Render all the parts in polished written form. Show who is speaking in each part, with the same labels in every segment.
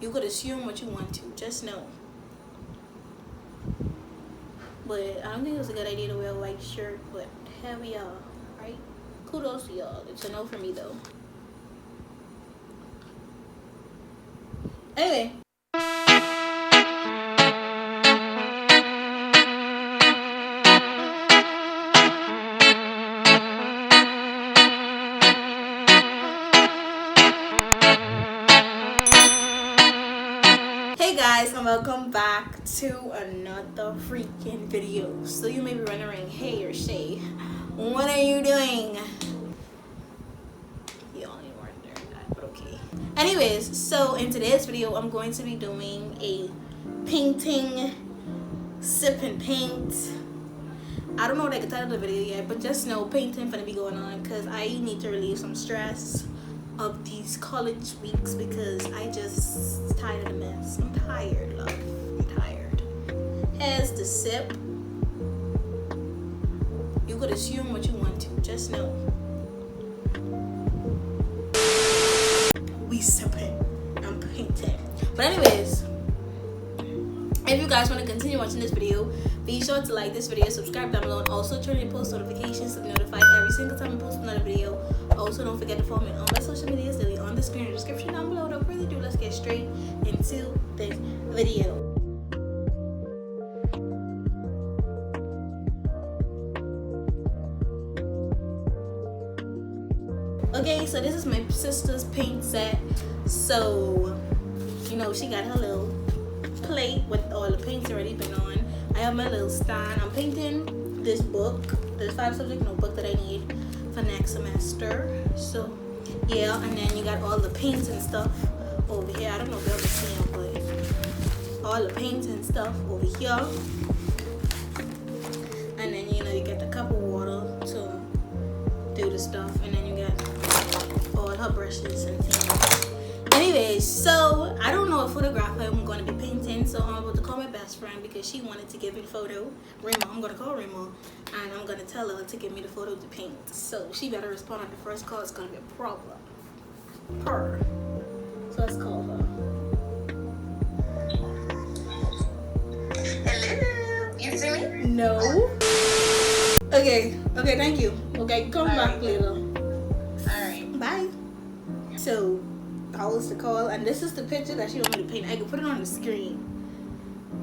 Speaker 1: You could assume what you want to, just know. But I don't think it was a good idea to wear a white shirt, but here we are, right? Kudos to y'all. It's a no for me though. Anyway. Hey guys, and welcome back to another freaking video. So you may be wondering, hey Ryshae, what are you doing? You only wonder that, but okay. Anyways, so in today's video, I'm going to be doing a painting, sip and paint. I don't know what I can title the video yet, but just know painting gonna be going on because I need to relieve some stress of these college weeks because I just tired of the mess. I'm tired, love. I'm tired. Here's the sip. You could assume what you want to, just know. We sipping. I'm painting. But anyways, if you guys want to continue watching this video, be sure to like this video, subscribe down below, and also turn on post notifications to be notified every single time I post another video. Also, don't forget to follow me on my social medias. They'll be on the screen in the description down below. Without further ado, let's get straight into this video. Okay, so this is my sister's paint set. So, you know, she got her little plate with all the paints already been on. I have my little stand. I'm painting this book, the 5-subject notebook that I need for next semester. So yeah, and then you got all the paints and stuff over here. I don't know if y'all can see them, but all the paints and stuff over here. And then you know you get the cup of water to do the stuff, and then you got all her brushes and things. Anyways, so I don't know what photographer I'm going to be painting, so I'm about to call my best friend because she wanted to give me the photo. Rima, I'm going to call Rima, and I'm going to tell her to give me the photo to paint. So she better respond on the first call. It's going to be a problem. Her. So let's call her.
Speaker 2: Hello, you see me?
Speaker 1: No. Okay, thank you. Okay, come back later.
Speaker 2: Alright.
Speaker 1: Bye. So that was the call, and this is the picture that she want me to paint. I can put it on the screen.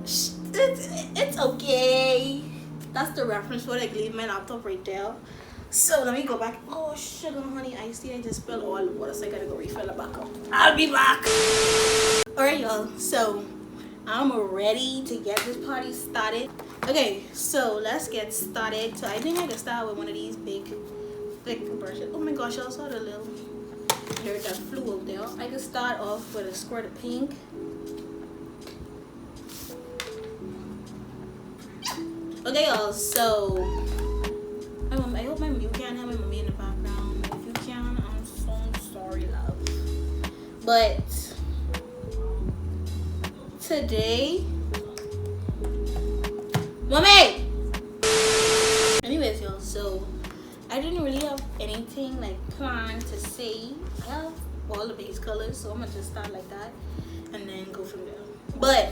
Speaker 1: It's okay. That's the reference for it. I leave my laptop right there. So let me go back. Oh sugar honey, I see I just spilled all the water, so I gotta go refill it back up. I'll be back. Alright y'all, so I'm ready to get this party started. Okay, so let's get started. So I think I can start with one of these big thick brushes. Oh my gosh, I saw the little dirt that flew out there. I can start off with a squirt of pink. Okay y'all, so I hope you can't have my mommy in the background. If you can, I'm so sorry, love. But today, mommy! Anyways y'all, so I didn't really have anything like planned to say. I have all the base colors, so I'm gonna just start like that and then go from there. But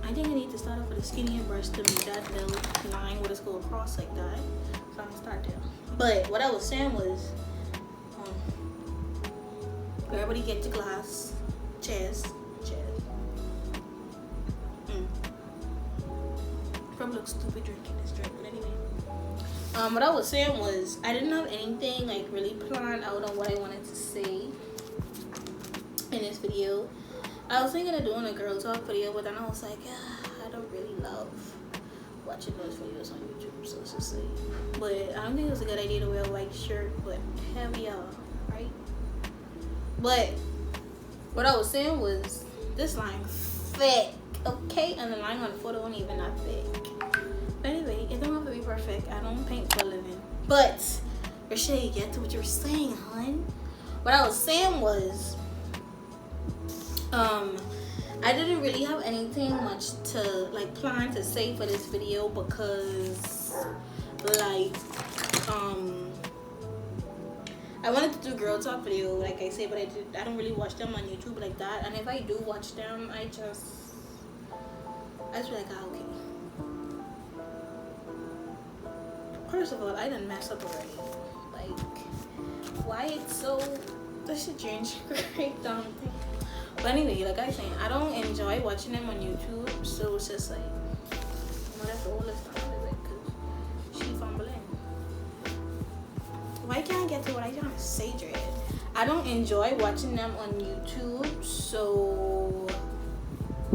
Speaker 1: I think I need to start off with a skinnier brush to make that little line where it's go across like that. So I'm gonna start there. But what I was saying was, everybody get your glass, chairs. Probably look stupid drinking this drink, but anyway. What I was saying was I didn't have anything like really planned out on what I wanted to say in this video. I was thinking of doing a girl talk video, but then I was like, I don't really love watching those videos on YouTube, so let's just say. But I don't think it was a good idea to wear a white shirt, but here we are, right? But what I was saying was this line thick, okay? And the line on the photo ain't even that thick. But anyway, it don't have to be perfect. I don't paint for a living. But Ryshae, get to what you were saying, hon. What I was saying was, I didn't really have anything much to like plan to say for this video because like I wanted to do girl talk video, like I say, but I don't really watch them on YouTube like that. And if I do watch them, I just feel like, okay. First of all, I done messed up already. Like, why it's so... This should change great down thing. But anyway, like I saying, I don't enjoy watching them on YouTube, so it's just like, whatever, all this time, because she fumbling. Why can't I get to what I trying to say, Dred? I don't enjoy watching them on YouTube, so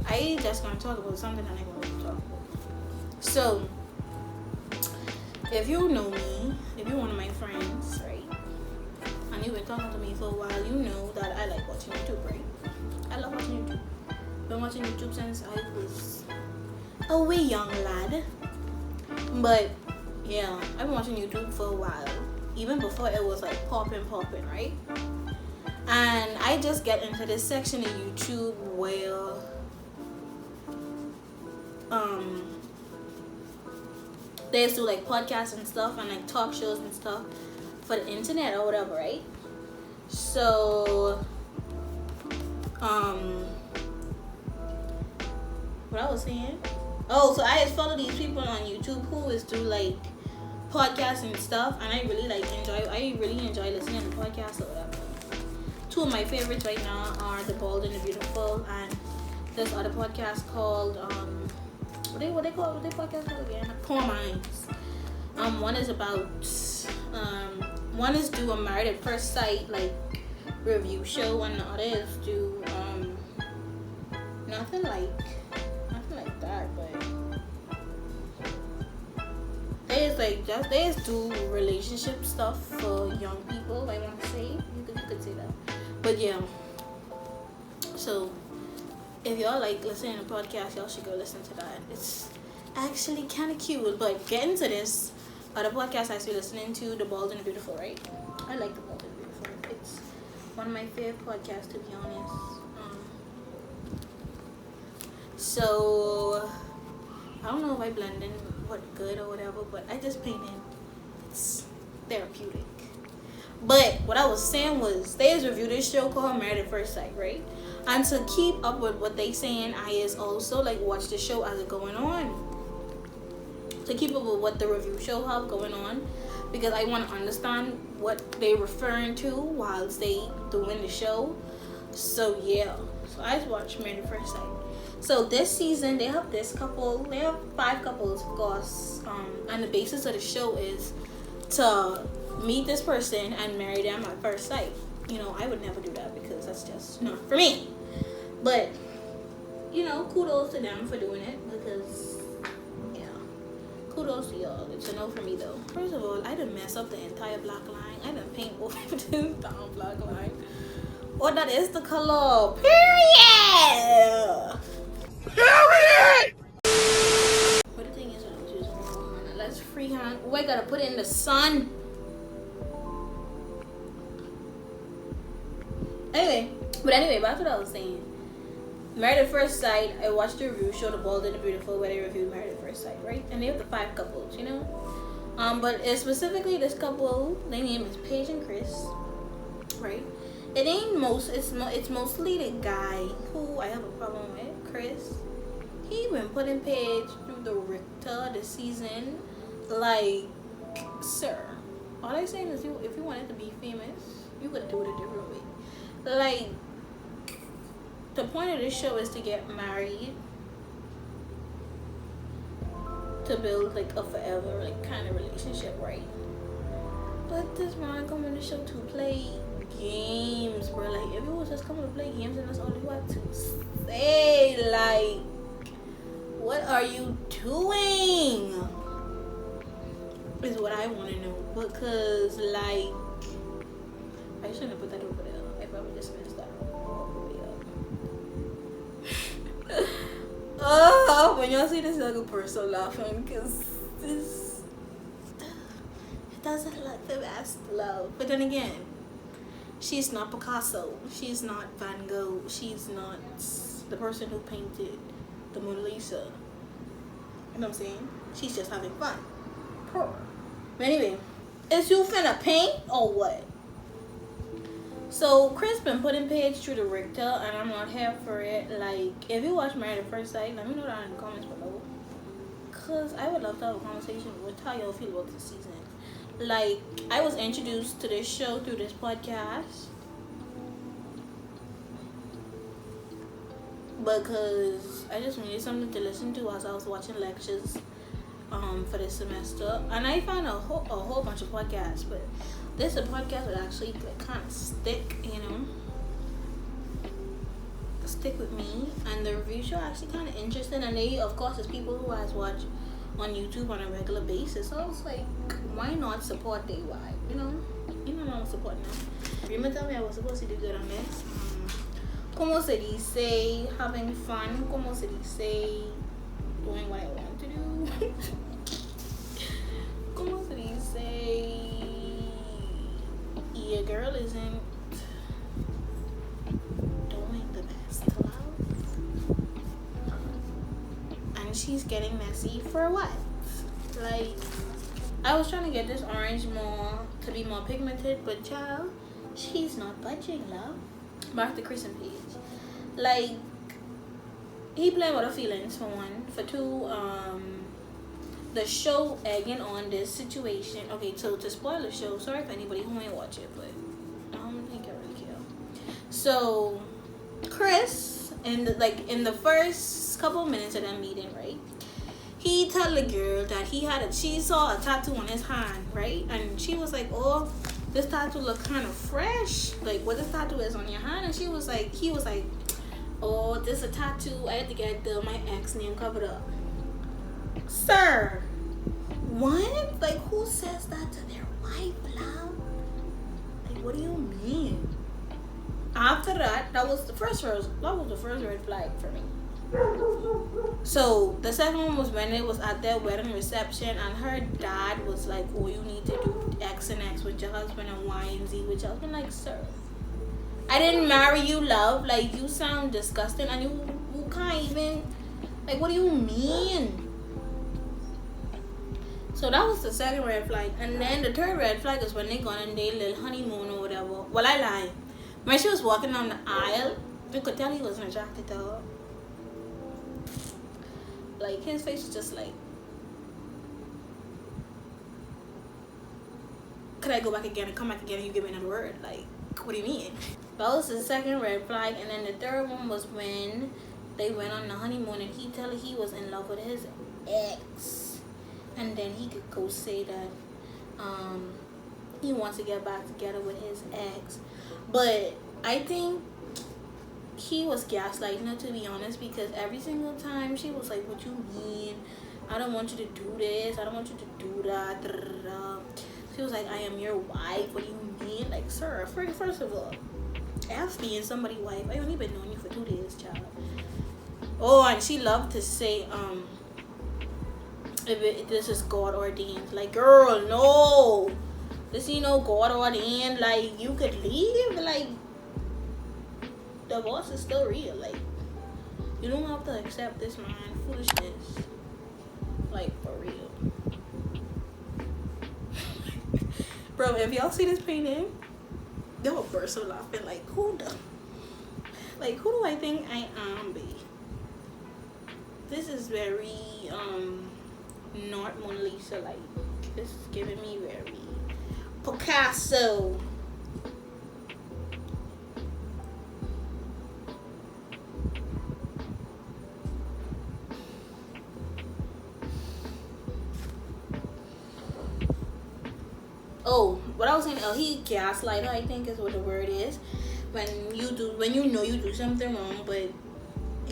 Speaker 1: I just gonna talk about something that I want to talk about. So, if you know me, if you're one of my friends, right, and you've been talking to me for a while, you know that I like watching YouTube, right? I love watching YouTube. Been watching YouTube since I was a wee young lad. But yeah, I've been watching YouTube for a while. Even before it was like popping, right? And I just get into this section of YouTube where they used to do like podcasts and stuff and like talk shows and stuff for the internet or whatever, right? So what I was saying? Oh, so I just follow these people on YouTube who is do like podcasts and stuff, and I really enjoy listening to podcasts or whatever. Two of my favorites right now are The Bold and the Beautiful, and this other podcast called what they podcast called again? Poor Minds. One is about one is do a Married at First Sight like review show, and the other is do nothing like that, but they just do relationship stuff for young people. I want to say you could say that, but yeah. So if y'all like listening to podcasts, y'all should go listen to that. It's actually kind of cute. But getting to this other podcast I still listening to, The Bold and the Beautiful, right? I like The Bold and the Beautiful. It's one of my favorite podcasts, to be honest. So I don't know if I blend in what good or whatever, but I just painted. It's therapeutic. But what I was saying was, they just reviewed this show called Married at First Sight, right? And to keep up with what they saying, I is also like watch the show as it going on. To keep up with what the review show have going on, because I want to understand what they referring to whilst they doing the show. So yeah, so I just watched Married at First Sight. So this season they have this couple. They have 5 couples, of course. And the basis of the show is to meet this person and marry them at first sight. You know, I would never do that because that's just not for me. But you know, kudos to them for doing it, because yeah, kudos to y'all. It's a no for me though. First of all, I done mess up the entire black line. I done paint over this down black line. Oh, that is the color. Period. Period. But the thing is, let's freehand. Oh, I gotta put it in the sun. Anyway, that's what I was saying. Married at First Sight, I watched the review show, The Bold and the Beautiful, where they reviewed Married at First Sight, right? And they have the 5 couples, you know? But it's specifically this couple, their name is Paige and Chris, right? It's mostly the guy who I have a problem with, Chris. He been putting Paige through the Richter this season. Like, sir, all I'm saying is if you wanted to be famous, you could do it a different way. Like, the point of this show is to get married, to build like a forever like kind of relationship, right? But this man coming to the show to play games, bro. Like, if it was just coming to play games and that's all you had to say, like, what are you doing? Is what I want to know. Because like, I shouldn't have put that over there. I probably just messed that all the way up. Oh, when y'all see this little person laughing, because this, it doesn't look the best, love. But then again, she's not Picasso. She's not Van Gogh. She's not the person who painted the Mona Lisa. You know what I'm saying? She's just having fun. Poor. But anyway, is you finna paint or what? So Chris been putting Paige through the Richter, and I'm not here for it. Like, if you watch Married at First Sight, let me know that in the comments below. Cause I would love to have a conversation with how y'all feel about this season. Like, I was introduced to this show through this podcast because I just needed something to listen to as I was watching lectures for this semester, and I found a whole bunch of podcasts, but this podcast would actually like kind of stick, stick with me, and the review show actually kind of interesting, and they of course is people who I watch on YouTube on a regular basis, so I was like, why not support their vibe, you know I'm supporting them. Remember tell me I was supposed to do good on this. Como se dice having fun, como se dice doing what I want to do. Como se dice your girl isn't doing the best love, and she's getting messy for what? Like, I was trying to get this orange to be more pigmented, but child, she's not budging, love. Back to Chris and Paige. Like, he playing with her feelings for one. For two, the show egging on this situation. Okay, so to spoil the show, sorry for anybody who ain't watch it, but I don't think I really care. So Chris, in the first couple minutes of that meeting, right? He tell the girl that she saw a tattoo on his hand, right? And she was like, oh, this tattoo look kind of fresh. Like, what this tattoo is on your hand? And he was like, oh, this is a tattoo. I had to get my ex name covered up. Sir, what? Like, who says that to their wife, love? Like, what do you mean? After that, that was the first red flag for me. So the second one was when it was at their wedding reception, and her dad was like, oh, you need to do X and X with your husband and Y and Z with your husband. Like, sir, I didn't marry you, love. Like, you sound disgusting, and you can't even, like, what do you mean? So that was the second red flag. And then the third red flag is when they gone on their little honeymoon or whatever. Well, I lied. When she was walking down the aisle, you could tell he wasn't attracted to her. Like, his face was just like, could I go back again and come back again and you give me another word? Like, what do you mean? That was the second red flag. And then the third one was when they went on the honeymoon and he told her he was in love with his ex. And then he could go say that he wants to get back together with his ex. But I think he was gaslighting her, to be honest, because every single time she was like, what you mean? I don't want you to do this. I don't want you to do that. She was like, I am your wife. What do you mean? Like, sir, first of all, F being somebody's wife. I only been knowing you for 2 days, child. Oh, and she loved to say, this is God ordained. Like, girl, no. This ain't no God ordained. Like, you could leave. Like, divorce is still real. Like, you don't have to accept this man foolishness. Like, for real. Bro, if y'all see this painting, y'all burst of laughing. Like, who do I think I am, B? This is very not Mona Lisa like. This is giving me very Picasso. Oh, what I was saying, he gaslight her, I think is what the word is. When you know you do something wrong, but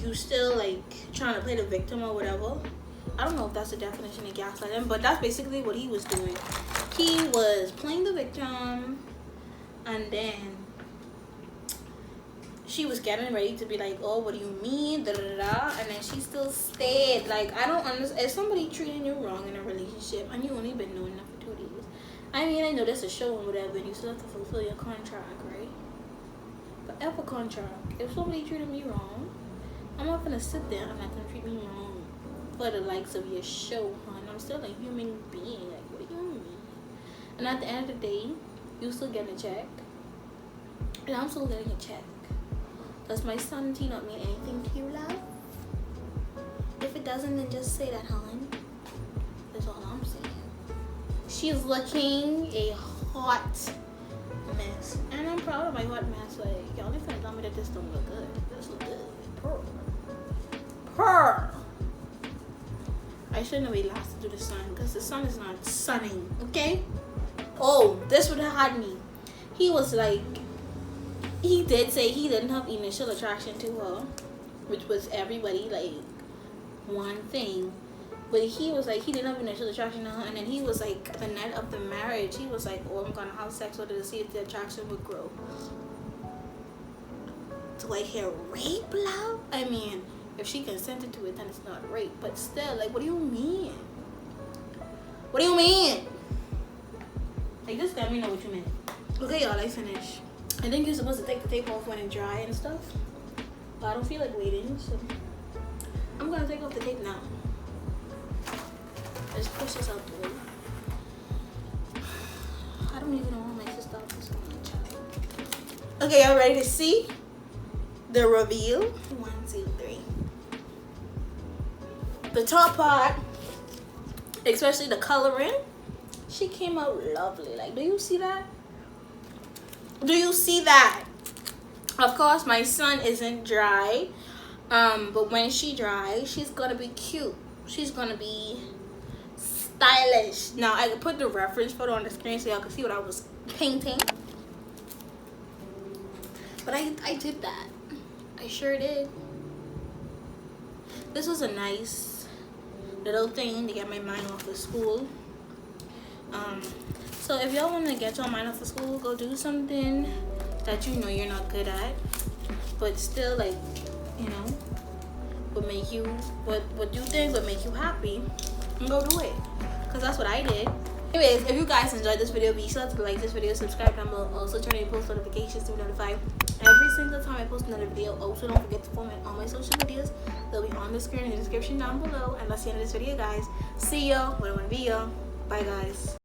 Speaker 1: you still like trying to play the victim or whatever. I don't know if that's the definition of gaslighting, but that's basically what he was doing. He was playing the victim, and then she was getting ready to be like, oh, what do you mean? Da, da, da, da. And then she still stayed. Like, I don't understand. If somebody treating you wrong in a relationship and you only been knowing that for 2 days, I mean, I know that's a show and whatever, and you still have to fulfill your contract, right? But F a contract. If somebody treated me wrong, I'm not gonna sit there and let them treat me wrong for the likes of your show, hon. I'm still a human being. Like, what do you mean? And at the end of the day, you still get a check. And I'm still getting a check. Does my sanity not mean anything to you, love? If it doesn't, then just say that, hon. That's all I'm saying. She's looking a hot mess. And I'm proud of my hot mess. Like, y'all need to tell me that this don't look good. This look good. Purr. I shouldn't have waited last to do the sun because the sun is not sunning, okay? Oh, this would have had me. He was like, he did say he didn't have initial attraction to her, which was everybody, like, one thing. But he was like, he didn't have initial attraction to her, and then he was like, the night of the marriage, he was like, oh, I'm gonna have sex with her to see if the attraction would grow. Do I hear rape, love? I mean, if she consented to it, then it's not rape. But still, like, what do you mean? What do you mean? Like, just let me know what you meant. Okay, y'all, I finished. I think you're supposed to take the tape off when it's dry and stuff. But I don't feel like waiting, so I'm gonna take off the tape now. Let's push this out the way. I don't even know how my sister up so much. Okay, y'all ready to see the reveal? 1, 2, 3. The top part, especially the coloring, she came out lovely. Like, do you see that? Do you see that? Of course, my son isn't dry, but when she dries, she's gonna be cute. She's gonna be stylish. Now, I can put the reference photo on the screen so y'all can see what I was painting. But I did that. I sure did. This was a nice little thing to get my mind off of school. So if y'all want to get your mind off of school, go do something that you know you're not good at, but still, like, you know, would make you, what do things would make you happy, and go do it, because that's what I did. Anyways, if you guys enjoyed this video, be sure to like this video, subscribe down below, also turn on post notifications to be notified every single time I post another video. Also, don't forget to follow me on all my social medias. They'll be on the screen in the description down below. And that's the end of this video, guys. See y'all when I want to be y'all. Bye, guys.